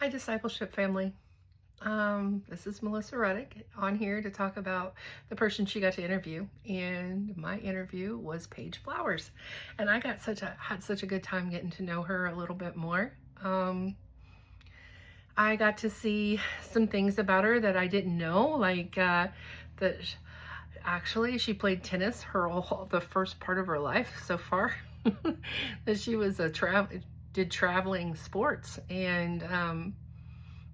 Hi, discipleship family. This is Melissa Reddick on here to talk about the person she got to interview, and my interview was Paige Flowers, and I had such a good time getting to know her a little bit more. I got to see some things about her that I didn't know, like that actually she played tennis the first part of her life so far. That she was did traveling sports, and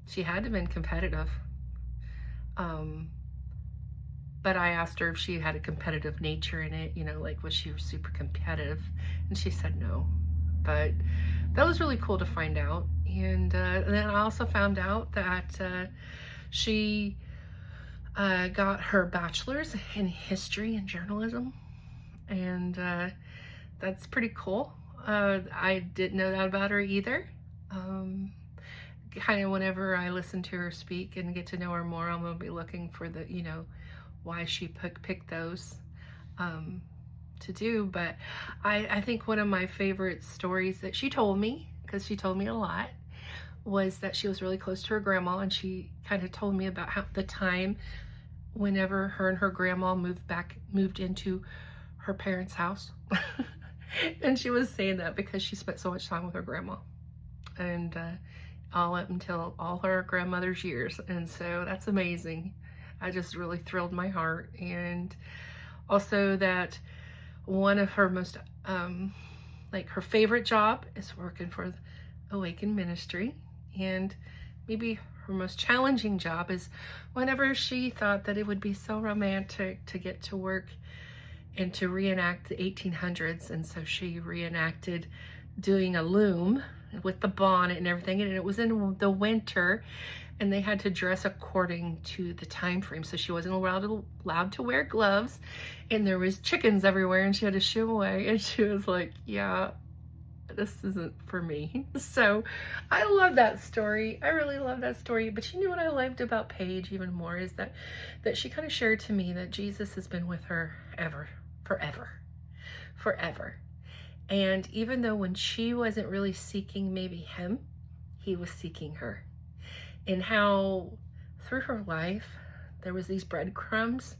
she had to have been competitive. Um, but I asked her if she had a competitive nature in it, like was she super competitive? And she said no. But that was really cool to find out. And then I also found out that she got her bachelor's in history and journalism. And that's pretty cool. I didn't know that about her either. Kind of whenever I listen to her speak and get to know her more, I'm going to be looking for why she picked those to do. But I think one of my favorite stories that she told me, because she told me a lot, was that she was really close to her grandma, and she kind of told me about how the time whenever her and her grandma moved into her parents' house. And she was saying that because she spent so much time with her grandma, and all up until all her grandmother's years. And so that's amazing. I just really thrilled my heart. And also that one of her most her favorite job is working for the Awaken Ministry, and maybe her most challenging job is whenever she thought that it would be so romantic to get to work and to reenact the 1800s. And so she reenacted doing a loom with the bonnet and everything, and it was in the winter, and they had to dress according to the time frame. So she wasn't allowed to wear gloves, and there was chickens everywhere, and she had to shoo them away. And she was like, yeah, this isn't for me. So I love that story. I really love that story. But you know what I loved about Paige even more is that she kind of shared to me that Jesus has been with her forever. And even though when she wasn't really seeking maybe him, he was seeking her. And how through her life, there was these breadcrumbs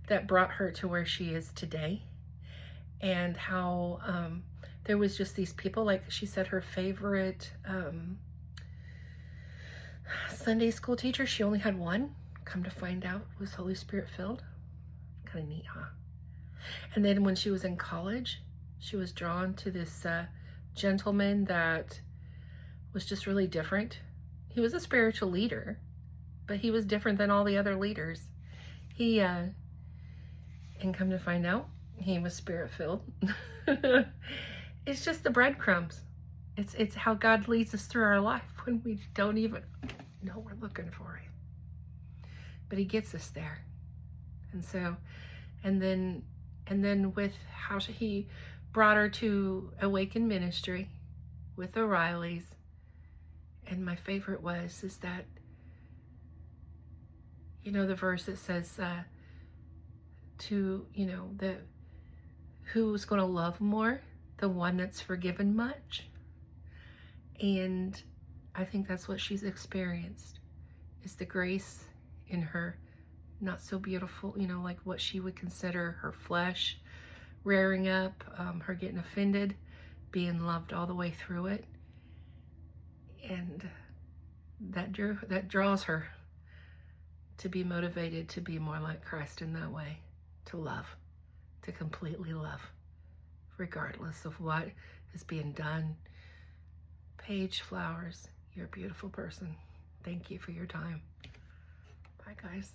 that brought her to where she is today. And how there was just these people, like she said, her favorite Sunday school teacher, she only had one, come to find out was Holy Spirit filled. Kind of neat, huh? And then when she was in college, she was drawn to this gentleman that was just really different. He was a spiritual leader, but he was different than all the other leaders. And come to find out, he was spirit-filled. It's just the breadcrumbs. It's how God leads us through our life when we don't even know we're looking for him. But he gets us there. And so, and then with how he brought her to Awaken Ministry with O'Reilly's. And my favorite is that, the verse that says who's going to love more? The one that's forgiven much. And I think that's what she's experienced, is the grace in her not so beautiful, like what she would consider her flesh rearing up, her getting offended, being loved all the way through it. And that draws her to be motivated to be more like Christ in that way, to love, to completely love, regardless of what is being done. Paige Flowers, you're a beautiful person. Thank you for your time. Bye, guys.